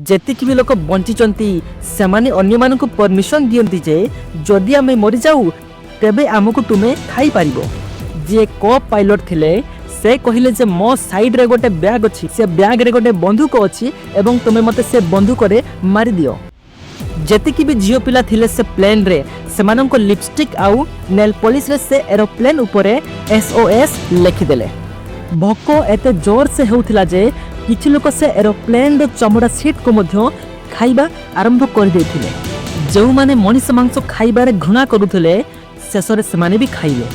जेतिक भी लोक बंचिचंती सेमाने अन्य मानकु परमिशन दियंती जे जदि आमे मरि जाऊ तेबे आमको तुमे खाई पारिबो। जे को पायलट थिले से कहिले जे मो साइड रे गोटे बैग अछि से बैग रे गोटे बंदूक अछि एवं तुमे मते से बंदूक रे मारि दियो। जेतिकी भी झियो पिला थिले से प्लेन रे सेमानंको लिपस्टिक आउ नेल पॉलिश रे से एरोप्लेन उपरे SOS लिखि देले। भोको एते जोर से होउथिला जे किछि लोक से एरोप्लेन रो चमड़ा सीट को मध्य खाइबा आरंभ कर देथिले। जो माने मनीष मांस खाइबारे घृणा करूथिले शेषरे सेमाने भी खाइले।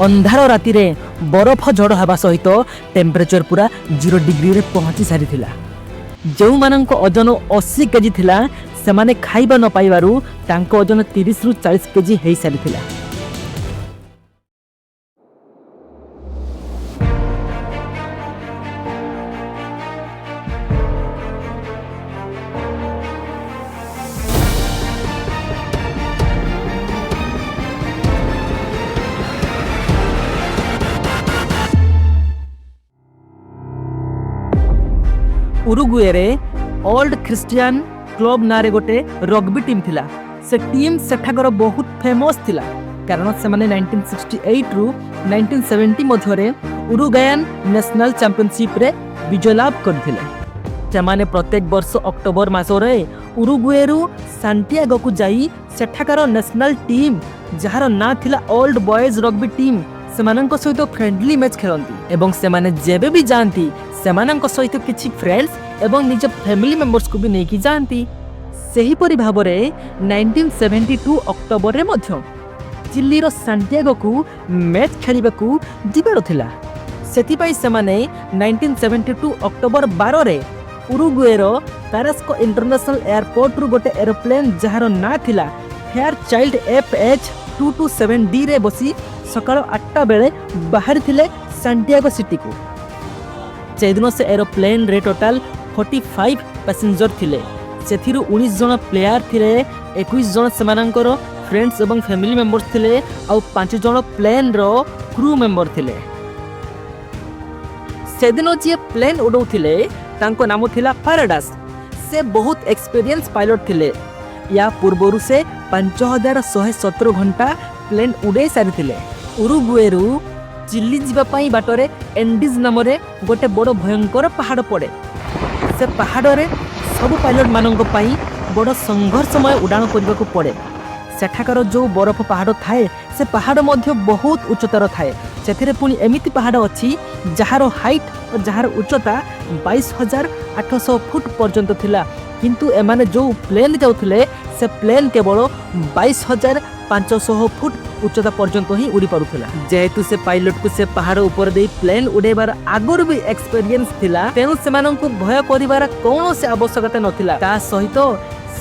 अंधार राति रे बरफ झड़ हवा सहित टेम्परेचर पूरा 0 डिग्री रे पहुंची सारिथिला। जो मानंको ओजन 80 केजी थिला सेमाने खाइबा न पाइबारु तांको ओजन 30 रु 40 केजी हेई सारिथिला। उरुग्वे रे ओल्ड क्रिश्चियन क्लब नारे गोटे रग्बी टीम थिला। से टीम सेठाकर बहुत फेमस थिला कारण से माने 1968 रु 1970 मध्यरे उरुगायन नेशनल चैंपियनशिप रे विजय लाभ करथिले। से माने प्रत्येक वर्ष अक्टोबर मास रे उरुग्वे रु सांटियागो को जाई सेठाकर नेशनल टीम जहार ना थिला ओल्ड बॉयज रग्बी टीम सेमानंको सहित फ्रेंडली मैच खेलंती एवं सेमाने जेबे भी जानती सेमानंको सहित किछि फ्रेंड्स एवं निज फैमिली मेंबर्स को भी नेकी जानती। सही परि भाबरे 1972 अक्टोबर रे मध्य चिल्ली रो सांटियागो को मैच खेलिबा को जिबार थिला। सेति पई सेमाने 1972 अक्टोबर 12 रे उरुग्वे रो पेरेस्को इंटरनेशनल एयरपोर्ट रु गोटे एरोप्लेन जहार ना थिला फेयरचाइल्ड FH227D रे बसी सकाळ 8टा बेले बाहर थिले सांटियागो सिटी को। से दिन से एरोप्लेन रे टोटल 45 पैसेंजर थिले। सेथिरु 19 जन प्लेयर थिले, 21 जन सेमानंकर फ्रेंड्स एवं फैमिली मेंबर्स थिले आ 5 जन प्लेन रो क्रू मेंबर थिले। से दिन जे प्लेन उडौथिले तांको नाम थिला फैराडास। से बहुत एक्सपीरियंस पायलट थिले। या पूर्वरु से 5117 घंटा प्लेन उड़े सारी थिले। उरुग्वेरु चिल्ली जीवा पाई बाटरे एंडीज नामरे गोटे बड़ भयंकर पहाड़ पड़े। से पहाड़ रे सब पायलट मानंको पाई बड़ संघर्षमय उड़ान करबा को पड़े। सेठाकर जो बरफ पहाड़ थाए से पहाड़ मध्य बहुत उच्चतार थाए। सेथिरे पुनी एमिति पहाड़ अछि जहार हाइट और जहार उच्चता 22,800 फुट पर्यंत थिला। किंतु एमाने जो प्लेन जाउथले से प्लेन केवल 22,500 फुट उच्चता पर्यंत ही उड़ी पारुथिला। जेहेतु से पायलट को से पहाड़ ऊपर दे प्लेन उड़ेबार आगर भी एक्सपीरियंस थिला तेनु सेमानंकु भय करिबार कोनोसी आवश्यकता नथिला। ता सहित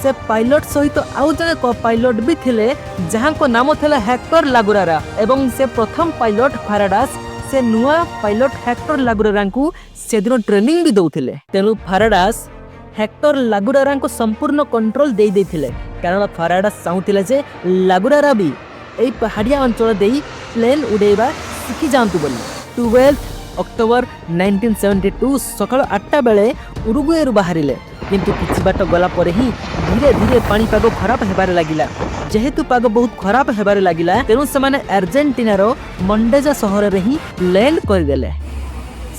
से पायलट सहित आउ जने को पायलट भी थिले जहांको नाम थिला हेक्टर लागुरारा एवं से प्रथम पायलट फैराडास से नुआ पायलट हेक्टर लागुरारांकु सेदिन ट्रेनिंग भी दउथिले। तेनु फैराडास हेक्टर लागुरारा को संपूर्ण कंट्रोल दे देथिले कारण फैराडास चाहुथिले जे लागुरारा भी एई पहाड़िया अंचल देई प्लेन उड़ेबा सिखि जांतु बोली। 12 अक्टोबर 1972 सकाळ 8टा बेले उरुग्वे रु बाहरिले। किंतु किछि बाट गला परे ही धीरे धीरे पानी पाग खराब हेबारे लागिला। जेहेतु पाग बहुत खराब हेबारे लागिला तेनु सेमाने अर्जेंटीना रो मंडेजा शहर रे ही लैंड कर देले।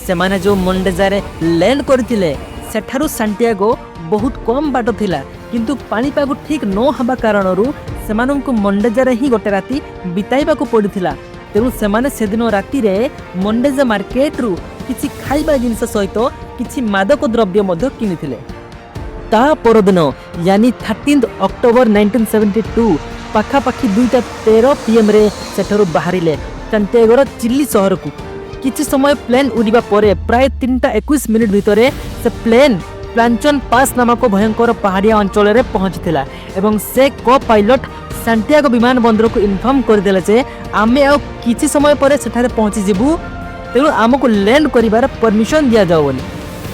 सेमाने जो मंडेजा रे लैंड करथिले सेठारु सांटियागो बहुत कम बाट थिला किंतु पानीपाग ठीक न हबा कारणरू सेमानंकु मंडेजा रे ही गोटे राती बिताइबा को पड़िथिला। तेनु सेमाने सेदिन राती रे मंडेजा मार्केट रु किछि खाइबा जिंस सहित किछि मादक द्रव्य मध्य किनिथिले। ता परदिन यानी 13 अक्टोबर 1972 पाखापाखि 2:13 PM रे सेठारु बाहरिले सांटियागोर चिल्ली शहर को। किछि समय प्लेन उड़िबा परे प्राय 3:21 भितरे से प्लेन प्लांचन पास नामक भयंकर पहाड़िया अंचल रे पहुंचथिला एवं से को पायलट सांटियागो विमान बंदर को इन्फॉर्म कर देले जे आमे आ किछि समय परे सेठारे पहुंची जिबु तेनु आमको लैंड करिवार परमिशन दिया जाओ बोली।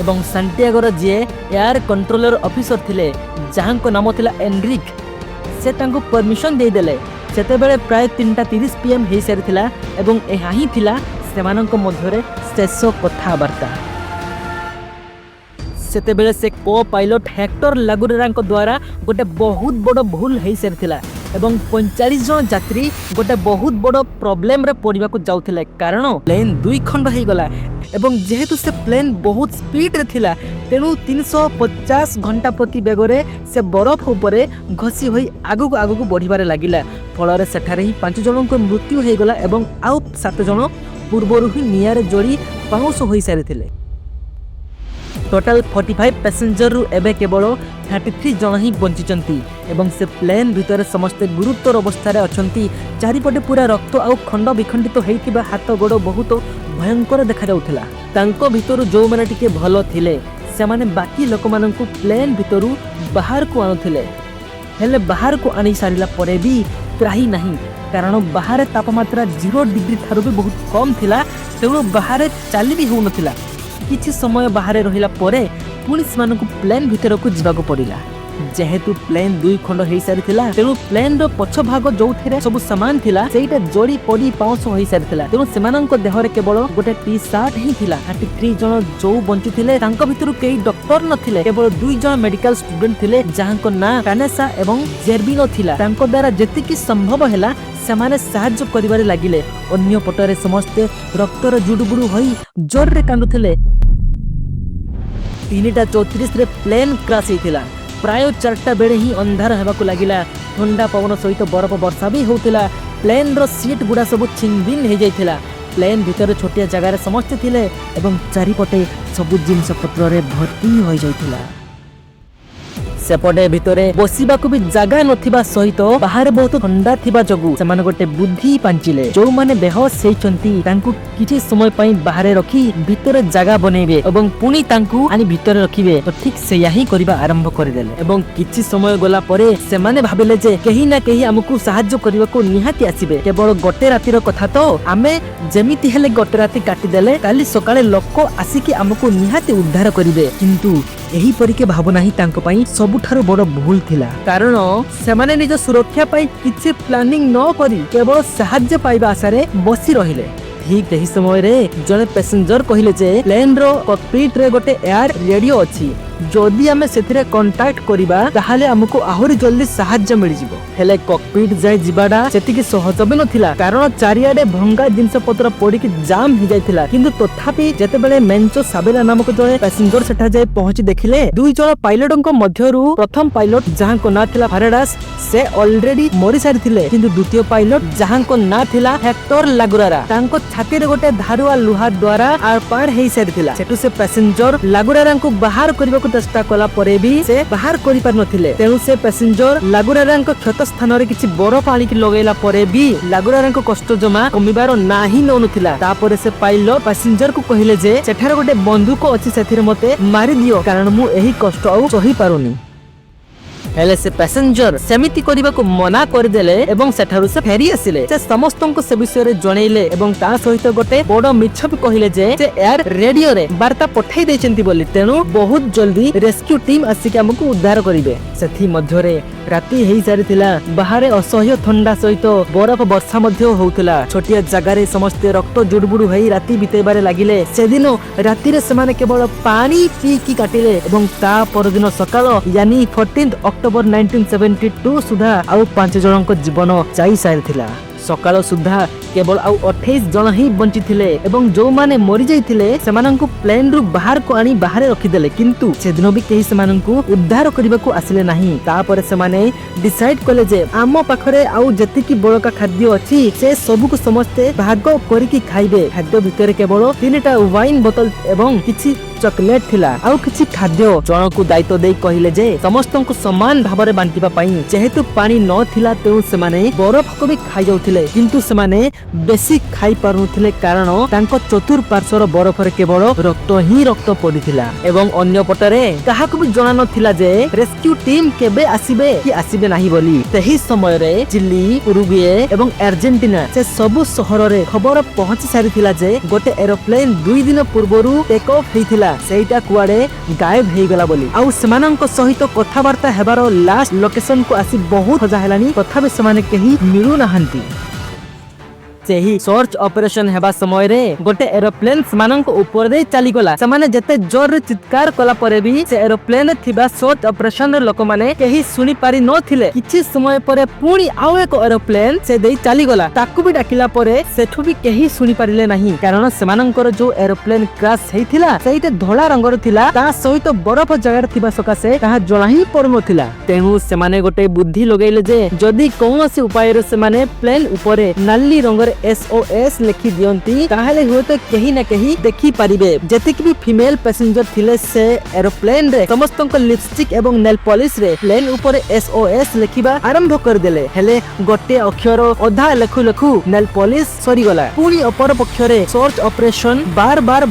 एवं सांटियागोर जे एयर कंट्रोलर ऑफिसर थिले जहांको नाम थिला एनरिक से तांको परमिशन दे देले। सेते बेले प्राय 3:30 PM हे सारिथिला एवं एहा ही थिला सेमानंको मध्यरे शेष कथाबार्ता। सेतेबेले से को पायलट हेक्टर लागुरेरांको द्वारा गोटे बहुत बड़ भूल हो सारी एवं 45 जन यात्री गोटे बहुत बड़ प्रॉब्लम रे पड़वा को जाउथिले कारण प्लेन 2 खंड हो गला एवं जेहेतु से प्लेन बहुत स्पीड रे थिला तेणु 350 घंटा प्रति बेगरे से बरफ उपरे घसी होई आगु बढ़िबारे लागिला फल सेठारे ही 5 जन को मृत्यु हो गला एवं आउ 7 जन पूर्वरु ही नियारे जोड़ी पाउस हो सारी थिले। टोटाल 45 पैसेंजर रु एबे केवल 33 जन ही बंचिचंती एवं से प्लेन भितर समस्ते गुरुतर अवस्था अछंती। चारिपटे पूरा रक्त आउ खंड विखंडित होइतिबा हाथ गोड़ बहुत भयंकर देखा जाउथिला। तांको भितरु जो माने टिके भलो थिले से माने बाकी लोक माननकु प्लेन भितरु बाहर को आनुथिले हेले बाहर को आनी सारिला परे भी त्राही नहीं कारण बाहर तापमात्रा 0 डिग्री थारु भी बहुत कम थिला तेणु बाहर चली भी हो नथिला। किछि समय बाहर रहिला परे पुणी सेमानकु प्लेन भितर को जिबाको पड़िला जेहेतु प्लेन 2 खंड हो सारी थिला तेणु प्लेन रो पछ भाग जोथिरे सब सामान थिला सेटा जोड़ी पड़ी पाउस हो सारी थिला तेणु सेमानंको देहरे केवल गोटे टी शर्ट ही थिला। 33 जन जो बंची थिले तांको भितरु केही डॉक्टर नथिले केवल 2 जन मेडिकल स्टूडेंट थिले जाहांको ना कानेसा एवं जेर्बिनो थिला। तांको द्वारा जेतिकी संभव हैला सेमाने साहाय्य करिबारे लागिले अन्य पटरे समस्ते रक्तर जुडुबुडु होई जोर रे कांदुथिले। 3:34 रे प्लेन क्रैश हिथिला प्राय 4टा बेले ही अंधार हेबाकु लागिला ठंडा पवन सहित बरफ वर्षा भी होतिला। प्लेन रो सीट गुडा सब छिनभिन हो जाइथिला। प्लेन भितर छोटिया जगह रे समस्त थिले एवं चारिपटे सब जिनस पत्र रे भर्ती हो जाइथिला। सेपटे भितरे बसिबाकु भी जगह नथिबा सहित बाहर बहुत ठंडा थिबा जगु सेमान गोटे बुद्धि पांचिले जो माने बेहोश हेचंती तांकु किछि समय पई बाहर रखी भितरे जगह बनेबे एवं पुनी तांकु आनी भितरे रखिबे तो ठीक से यही करबा आरंभ करदेले एवं किछि समय गला परे सेमाने भाबिले जे केही ना केही हमकु सहाय्य करबाको निहाती आसीबे केवल गोटे रातिर कथा तो आमे जेमिति हेले गोटे राति काटी देले काली सकाळे लोक आसीकी हमकु निहाती उद्धार करिवे किंतु एही परिके भावना ही तांको पई सबुठारो बड़ भूल थिला कारण सेमाने निज सुरक्षा पई किछि प्लानिंग न करी केवल सहाय्य पाइबा आशारे बसी रहिले। ठीक एही समय रे जने पैसेंजर कहिले जे प्लेन रो कॉकपिट रे गोटे एयर रेडियो अछि जदि आमे सेथिरे कांटेक्ट करिबा ताहाले हमकु आहुरी जल्दी सहाय्य मिल जिवो हेले कॉकपिट जाय जिबाडा सेतिकी सहज भी नथिला कारण चारियाडे भंगा जिंस पत्र पड़ी कि जाम हो जाइथिला किंतु तथापि जेतेबेले मेंचो साबेला नामक जने पैसेंजर सेठा जाय पहुंची देखिले 2 जण पायलटଙ୍କ मध्यरु प्रथम पायलट जहांको ना थिला फेराडास से ऑलरेडी मरि सारी थिले किंतु द्वितीय पायलट जहांको ना थिला हेक्टर लागुरारा तांको छाती रे गोटे धारुआ लुहा द्वारा आर पार हेई सारी थिला सेटु से पैसेंजर लागुरारांको बाहर करबा चेष्टा कला परे भी से बाहर करि पार नथिले तेणु से पैसेंजर लागुरारांको क्षत स्थान रे किछि बरफ आनी कि लगेला परे भी लागुरारांको कष्ट जमा कमिबार नाही नथिला। तापरे से पायलट पैसेंजर को कहिले जे सेठार गोटे बंदूक अछि सेथिरे मते मारि दियो कारण मु एही कष्ट आउ सही पारुनी हेले से पैसेंजर सेमिति करिबा को मना कर देले एवं सेठारु से फेरी आसिले से समस्तनको से विषय रे जणैले एवं ता सहित गोटे बड़ मिछ भी कहिले जे एयर रेडियो रे वार्ता पठाई दैचंती बोली तेनु बहुत जल्दी रेस्क्यू टीम आसी के हमकु उद्धार करिवे। सेथि मध्य रे राती हेई सारी थिला बाहरे असह्य ठंडा सहित बरफ वर्षा मध्य होउथिला छोटिया जगह रे समस्त रक्त जुडबुडु हेई राती बितेबारे लागिले सेदिनो राती रे समान केवल पानी पी की काटिले एवं ता परदिन सकाळ यानी 14 अक्टोबर 1972 सुधा आउ 5 जनक जीवन जाई सारी थिला। सकाळ सुधा केवल आउ 28 जन ही बंची थिले एवं जो माने मरि जाई थिले सेमानंकु प्लेन रु बाहर को आनी बाहर रखि देले किंतु सेदिनो भी केही सेमानंकु उद्धार करिबा को आसिले नाही। तापर सेमाने डिसाइड कले जे आमो पाखरे आउ जति की बळका खाद्य अछि से सब को समस्ते भाग करिकि खाइबे। खाद्य भितर केवल 3टा वाइन बोतल एवं किछि चॉकलेट थिला आउ किछि खाद्य जनकु दायित्व देई कहिले जे समस्तंकु समान भाबरे बांटिबा पई जेहेतु पानी न थिला तेउ सेमाने बरफ को भी खाइ जाउथिले किंतु सेमाने बेसी खाई पारुथिले कारण तांको चतुर्पार्श्वर बरफ रे केवल रक्त ही रक्त पडिथिला एवं अन्य पटरे काहाकु भी जणा नथिला जे रेस्क्यू टीम केबे आसीबे कि आसीबे नाही बोली। तेही समय रे चिली उरुग्वे एवं अर्जेंटीना से सब शहर रे खबर पहुंची सारिथिला जे गोटे एरोप्लेन 2 दिन पूर्वरु टेक ऑफ हेइथिला सेटा कुआडे गायब हेइ गला बोली आउ सेमानंको सहित कथावार्ता हेबारो लास्ट लोकेशन को आसी बहुत खजा हेलानी तथापि सेमाने केही मिलु नाहंती। ସେହି ସର୍ଚ୍ଚ ଅପରେସନ ହେବା ସମୟରେ ଗୋଟେ ଏରୋପ୍ଲେନ ସେମାନଙ୍କ ଉପରେ ଦେଇ ଚାଲିଗଲା। ସେମାନେ ଯେତେ ଜୋରରେ ଚିତ୍କାର କଲା ପରେ ବି ସେ ଏରୋପ୍ଲେନ ଥିବା ସର୍ଚ୍ଚ ଅପରେସନର ଲୋକମାନେ କେହି ଶୁଣି ପାରି ନଥିଲେ। କିଛି ସମୟ ପରେ ପୁଣି ଆଉ ଏକ ଏରୋପ୍ଲେନ ସେ ଦେଇ ଚାଲିଗଲା। ତାକୁ ବି ଡାକିଲା ପରେ ସେଠୁ ବି କେହି ଶୁଣି ପାରିଲେ ନାହିଁ, କାରଣ ସେମାନଙ୍କର ଯୋଉ ଏରୋପ୍ଲେନ କ୍ରାଶ ହେଇଥିଲା ସେଇଟା ଧଳା ରଙ୍ଗର ଥିଲା, ତା ସହିତ ବରଫ ଜାଗାରେ ଥିବା ସକାଶେ ତାହା ଜଣା ହିଁ ପଡୁନଥିଲା। ତେଣୁ ସେମାନେ ଗୋଟେ ବୁଦ୍ଧି ଲଗେଇଲେ ଯେ ଯଦି କୌଣସି ଉପାୟରେ ସେମାନେ ପ୍ଲେନ ଉପରେ ନାଲି ରଙ୍ଗରେ SOS ଲେଖି ଦିଅନ୍ତି ତାହେଲେ ହୁଏତ କେହି ନା କେହି ଦେଖି ପାରିବେ। ଯେତିକି ବି ଫିମେଲ ପ୍ୟାସେଞ୍ଜର ଥିଲେ ସେ ଏରୋପ୍ଲେନ ରେ ସମସ୍ତଙ୍କ ଲିପଷ୍ଟିକ ଏବଂ ନେଲ ପଲିଶ ରେ ପ୍ଲେନ ଉପରେ SOS ଲେଖିବା ଆରମ୍ଭ କରିଦେଲେ। ହେଲେ ଗୋଟେ ଅକ୍ଷର ଅଧା ଲେଖୁ ଲେଖୁ ନେଲ ପଲିଶ ସରିଗଲା। ପୁଣି ଅପର ପକ୍ଷରେ ସର୍ଚ୍ଚ ଅପରେସନ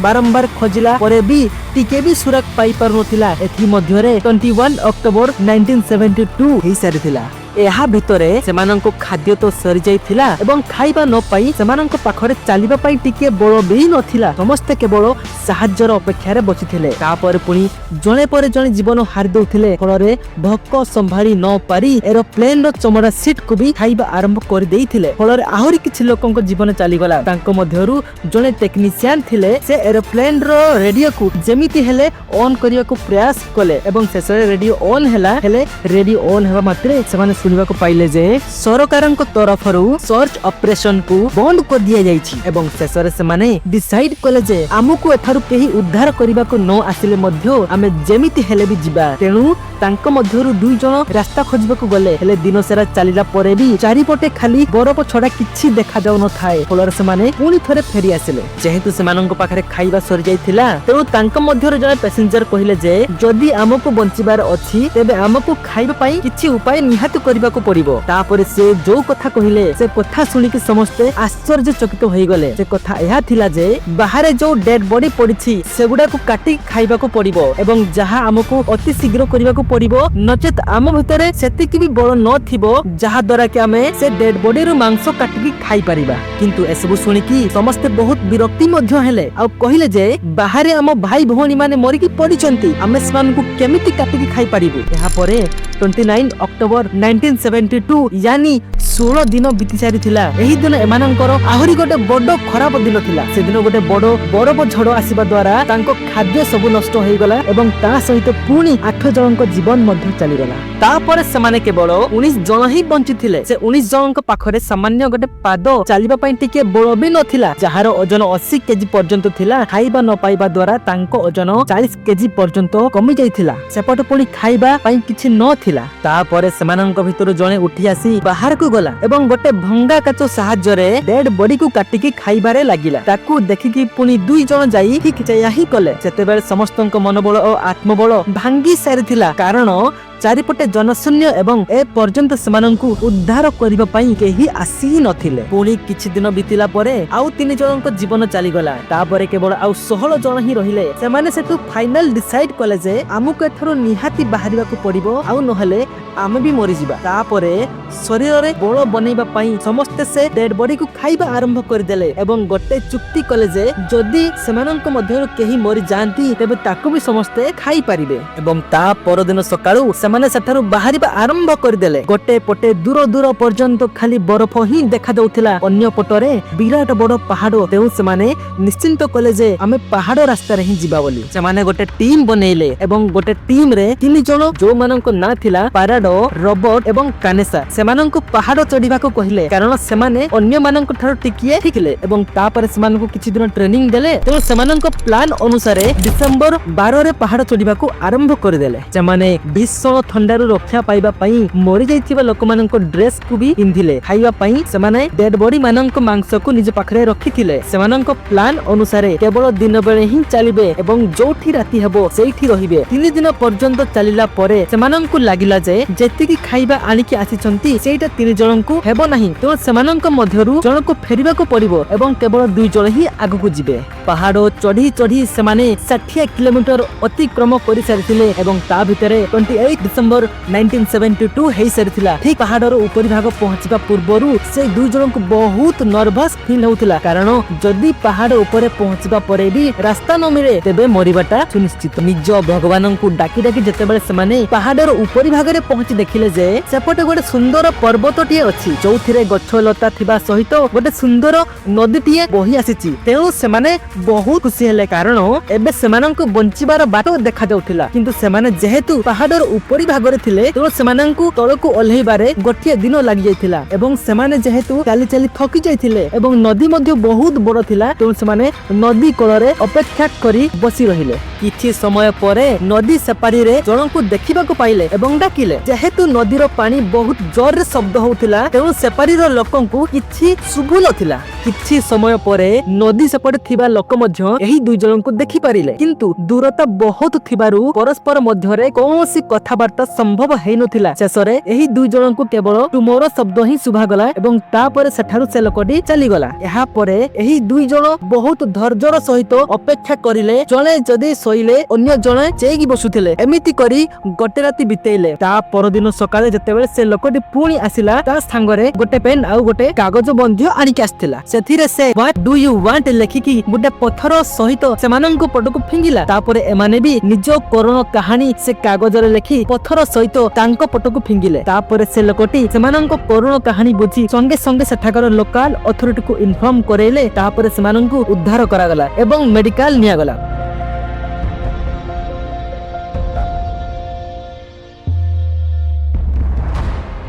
ବାରମ୍ବାର ଖୋଜିଲା ପରେ ବି ଟିକେ ବି ସୁରକ୍ଷା ପାଇ ପାରୁନଥିଲା। ଏଥି ମଧ୍ୟରେ 21 ଅକ୍ଟୋବର 1972 ହେଇସାରିଥିଲା। ଏହା ଭିତରେ ସେମାନଙ୍କୁ ଖାଦ୍ୟ ତ ସରି ଯାଇଥିଲା ଏବଂ ଖାଇବା ନ ପାଇ ସେମାନଙ୍କ ପାଖରେ ଚାଲିବା ପାଇଁ ଟିକେ ବଳ ବି ନଥିଲା। ସମସ୍ତେ କେବଳ ସାହାଯ୍ୟର ଅପେକ୍ଷାରେ ବସିଥିଲେ। ତାପରେ ପୁଣି ଜଣେ ପରେ ଜଣେ ଜୀବନ ହାରି ଦଉଥିଲେ। ଫଳରେ ଭୋକ ସମ୍ଭାଳି ନ ପାରି ଏରୋପ୍ଲେନର ଚମଡ଼ା ସିଟକୁ ବି ଖାଇବା ଆରମ୍ଭ କରିଦେଇଥିଲେ। ଫଳରେ ଆହୁରି କିଛି ଲୋକଙ୍କ ଜୀବନ ଚାଲିଗଲା। ତାଙ୍କ ମଧ୍ୟରୁ ଜଣେ ଟେକ୍ନିସିଆନ ଥିଲେ, ସେ ଏରୋପ୍ଲେନର ରେଡିଓକୁ ଯେମିତି ହେଲେ ଅନ୍ କରିବାକୁ ପ୍ରୟାସ କଲେ ଏବଂ ଶେଷରେ ରେଡିଓ ଅନ୍ ହେଲା। ହେଲେ ରେଡିଓ ଅନ୍ ହେବା ମାତ୍ରେ ସେମାନେ ଶୁଣିବାକୁ ପାଇଲେ ଯେ ସରକାରଙ୍କ ତରଫରୁ ସର୍ଚ୍ଚ ଅପରେସନକୁ ବନ୍ଦ କରିଦିଆଯାଇଛି ଏବଂ ଶେଷରେ ସେମାନେ ଡିସାଇଡ କଲେ ଯେ ଆମକୁ ଏଠାରୁ କେହି ଉଦ୍ଧାର କରିବାକୁ ନ ଆସିଲେ ମଧ୍ୟ ଆମେ ଯେମିତି ହେଲେ ବି ଯିବା। ତେଣୁ ତାଙ୍କ ମଧ୍ୟରୁ 2 ଜଣ ରାସ୍ତା ଖୋଜିବାକୁ ଗଲେ। ହେଲେ ଦିନ ସାରା ଚାଲିଲା ପରେ ବି ଚାରିପଟେ ଖାଲି ବରଫ ଛଡା କିଛି ଦେଖାଯାଉନଥାଏ। ଫଳରେ ସେମାନେ ପୁଣି ଥରେ ଫେରି ଆସିଲେ। ଯେହେତୁ ସେମାନଙ୍କ ପାଖରେ ଖାଇବା ସରିଯାଇଥିଲା ତେଣୁ ତାଙ୍କ ମଧ୍ୟରୁ ଜଣେ ପ୍ୟାସେଞ୍ଜର କହିଲେ ଯେ ଯଦି ଆମକୁ ବଞ୍ଚିବାର ଅଛି ତେବେ ଆମକୁ ଖାଇବା ପାଇଁ କିଛି ଉପାୟ ନିହାତି କରିବାକୁ ପଡିବ। ତାପରେ ସେ ଯୋଉ କଥା କହିଲେ ସେ କଥା ଶୁଣିକି ସମସ୍ତେ ଆଶ୍ଚର୍ଯ୍ୟଚକିତ ହୋଇଗଲେ। ସେ କଥା ଏହା ଥିଲା ଯେ ବାହାରେ ଯୋଉ ଡେଡ ବଡି ପଡିଛି ସେଗୁଡାକୁ କାଟି ଖାଇବାକୁ ପଡିବ ଏବଂ ଯାହା ଆମକୁ ଅତି ଶୀଘ୍ର କରିବାକୁ ପଡିବ, ନଚେତ ଆମ ଭିତରେ ସେତିକି ବି ବଳ ନଥିବ ଯାହା ଦ୍ୱାରା କି ଆମେ ସେ ଡେଡ ବଡିରୁ ମାଂସ କାଟିକି ଖାଇପାରିବା। କିନ୍ତୁ ଏସବୁ ଶୁଣିକି ସମସ୍ତେ ବହୁତ ବିରକ୍ତି ମଧ୍ୟ ହେଲେ ଆଉ କହିଲେ ଯେ ବାହାରେ ଆମ ଭାଇ ଭଉଣୀ ମାନେ ମରିକି ପଡିଛନ୍ତି, ଆମେ ସେମାନଙ୍କୁ କେମିତି କାଟିକି ଖାଇପାରିବୁ। ଏହାପରେ 29 ଅକ୍ଟୋବର 1972 यानी 16 दिन बीती सारिथिला। एही दिन एमानंकर आहुरी गोटे बड़ खराब दिन थिला। से दिन गोटे बड़ बरफ झड़ आसीबा द्वारा तांको खाद्य सब नष्ट होई गला एवं ता सहित पुणी 8 जनक जीवन मध्य चली गला। तापर समाने केवल 19 जन ही बंचिथिले। से 19 जनक पाखरे सामान्य गोटे पाद चालिबा पई टिके बळ भी नथिला, जहार ओजन 80 केजी पर्यंत थिला। खाइबा न पाइबा द्वारा तांको ओजन 40 केजी पर्यंत कमी जाइथिला। सेपट पुणी खाइबा पई किछि न थिला। तापर समानंक भितर जणे उठी आसी बाहर को गला एवं गोटे भंगा काच साहाय्य रे डेड बॉडी को काटिकी खाइबारे लागिला। ताकू देखिकी पुणी 2 जण जाई ठीक जया ही कले। सेतेबेले समस्तंक मनोबल और आत्मबल भांगी सारिथिला, कारण चारिपटे जनशून्य एवं ए पर्यंत सेमानंकु उद्धार करिबा पई केही आसी नथिले। पुणी किछि दिन बितिला परे आउ 3 जनक जीवन चली गला। तापरे केवल आउ 16 जन ही रहिले। सेमाने सेतु फाइनल डिसाइड कले जे आमुक एथरो निहाती बाहरिबा को पड़िबो, आउ नहले आमे भी मरि जिबा। तापरे शरीर रे बळ बनेबा पई समस्त से डेड बॉडी को खाइबा आरंभ कर देले एवं गोटे चुक्ति कले जे जदी सेमानंक मध्यरो केही मरि जानती तेबे ताकू भी समस्त खाइ परिबे। एवं ता परदिन सकाळू सेमाने सेठारु बाहरिबा आरंभ करदेले। गोटे पटे दूर दूर पर्यंत खाली बरफ ही देखा जाउथिला। अन्य पटरे विराट बड़ पहाड़। तेउ सेमाने निश्चिंत कले जे आमे पहाड़ रास्ता रे ही जिबा बोली। सेमाने गोटे टीम बनेइले एवं गोटे टीम रे 3 जण जो मानक ना थिला पाराडो, रॉबर्ट एवं कानेसा, सेमानंकु पहाड़ चढ़िबा को कहिले, कारण सेमाने अन्य मानक थारु टिकिए ठिकले एवं तापर सेमानंकु किछि दिन ट्रेनिंग देले। तेउ सेमानंक प्लान अनुसार डिसेंबर 12 रे पहाड़ चढ़िबा को आरंभ कर देले। सेमाने भीषण थंडारू रक्षा पाइबा पई मरि जाइथिबा लोकमानंक ड्रेस को भी पिंधिले। खाइबा पई सेमाने डेड बॉडी मानंक मांस को निज पाखरे रखिथिले। सेमानंक प्लान अनुसार केवल दिन बेले ही चलिबे एवं जोठी राती हेबो सेठी रहिबे। 3 दिन पर्यंत चलिला परे सेमानंकु लागिला जे जेतिकी खाइबा आनिकी आसीचंती सेटा 3 जनंकु हेबो नाही। तो सेमानंक मध्यरु जनको फेरिबा को पड़िबो एवं केवल 2 जण ही आगु जिबे। पहाड़ चढ़ी चढ़ी सेमाने 60 किलोमीटर अतिक्रम करि सारिथिले एवं ता भितरे 28 डिसेंबर 1972 हेई सारिथिला। ठीक पहाड़र ऊपरी भाग पहुंचबा पूर्वरु से दुई जन को बहुत नर्वस फील होउथिला, कारण जदि पहाड़ ऊपर पहुंचबा परे भी रास्ता न मिले तेबे मरिबाटा सुनिश्चित। निज भगवान को डाकी डाकी जेतेबेले सेमाने पहाड़र ऊपरी भाग रे पहुंची देखिले जे सेपटे गोटे सुंदर पर्वतटिए अछि, जोथिरे गछ लता थिबा सहित गोटे सुंदर नदीटिए बही आसीची। तेणु सेमाने बहुत खुशी हेले, कारण एबे सेमानंकु बंचिबार बाट देखा जाउथिला। किंतु सेमाने जेहेतु पहाड़र ऊपरी भाग रे थिले तेणु सेमानंकु तळकु ओल्हेबारे गोटिए दिन लागि जायथिला, एवं सेमाने जेहेतु चाली चाली थकी जायथिले एवं नदी मध्ये बहुत बड़ थिला, तेणु सेमाने नदी कोलरे अपेक्षा करी बसी रहिले। किछि समय परे नदी सेपारी रे जणंकु देखिबाकु पाइले एवं डाकिले। जेहेतु नदीर पानी बहुत जोर रे शब्द होउथिला, तेणु सेपारी रो लोकंकु किछि सुभु नथिला। किछि समय परे नदी सेपटे थिबा लोक मध्ये एही दुई जणंकु देखि पारिले, किंतु दूरता बहुत थिबारु परस्पर मध्यरे कोनोसी कथाबार्ता संभव हेइ नथिला। शेषरे एही दुई जणंकु केवल टुमोरो शब्द ही सुभा गला एवं तापर सेठारु से लोकटी चली गला। एहा परे एही दुई जण बहुत धैर्यर सहित अपेक्षा करिले। जणे जदि सोइले अन्य जणे चेगी बसुथिले। एमिति करी गोटे राति बितेइले। ता परदिन सकाळे जेतेबेले से लोकटी पुणी आसिला, ता संगरे गोटे पेन आउ गोटे कागज बंध्य आनिक आस्थिला। सेथिरे से व्हाट डू यू वांट लेखिकी गोटे पत्थर सहित सेमानंकु पटकु फिंगिला। तापरे एमाने भी निज करुण कहानी से कागज रे लेखि पत्थर सहित तांको पटकु फिंगिले। तापरे से लोकटी सेमानंकु करुण कहानी बुझी संगे संगे सेठाकर लोकल अथॉरिटी को इन्फॉर्म करेले। तापरे सेमानंकु उद्धार करागला एवं मेडिकल नियागला।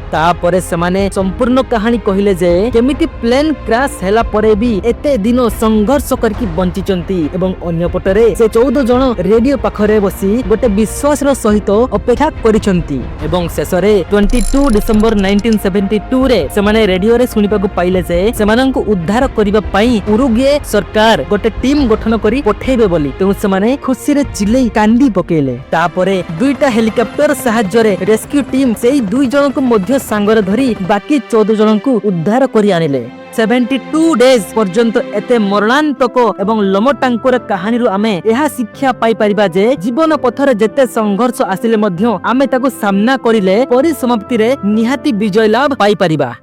तापरे सेमाने संपूर्ण कहानी कहिले जे केमिति प्लेन क्रैश हैला परे भी एते दिन संघर्ष करके बंचिचंती एवं अन्य पटरे से 14 जण रेडियो पाखरे बसी गोटे विश्वास रो सहित अपेक्षा करिसंती एवं शेषरे 22 डिसेंबर 1972 रे सेमाने रेडियो रे सुनिबा को पाइले जे सेमानंकु उद्धार करिबा पई उरुग्वे सरकार गोटे टीम गठन करी पठेबे बोली। तेणु सेमाने खुशी रे चिल्लै कांदी पकेले। तापरे दुईटा हेलिकॉप्टर सहाय्य रे रेस्क्यू टीम सेई दुई जण को मध्य सांगरे धरी बाकी 14 जन को उद्धार करी आनिले। 72 डेज पर्यंत एते मरणांतक एवं लमटांकुर कहानी रु आमे एहा शिक्षा पाई परिबा जे जीवन पथरे जेते संघर्ष आसिले मध्य आमे ताको सामना करिले परिसमाप्ति रे निहाती विजय लाभ पाई परिबा।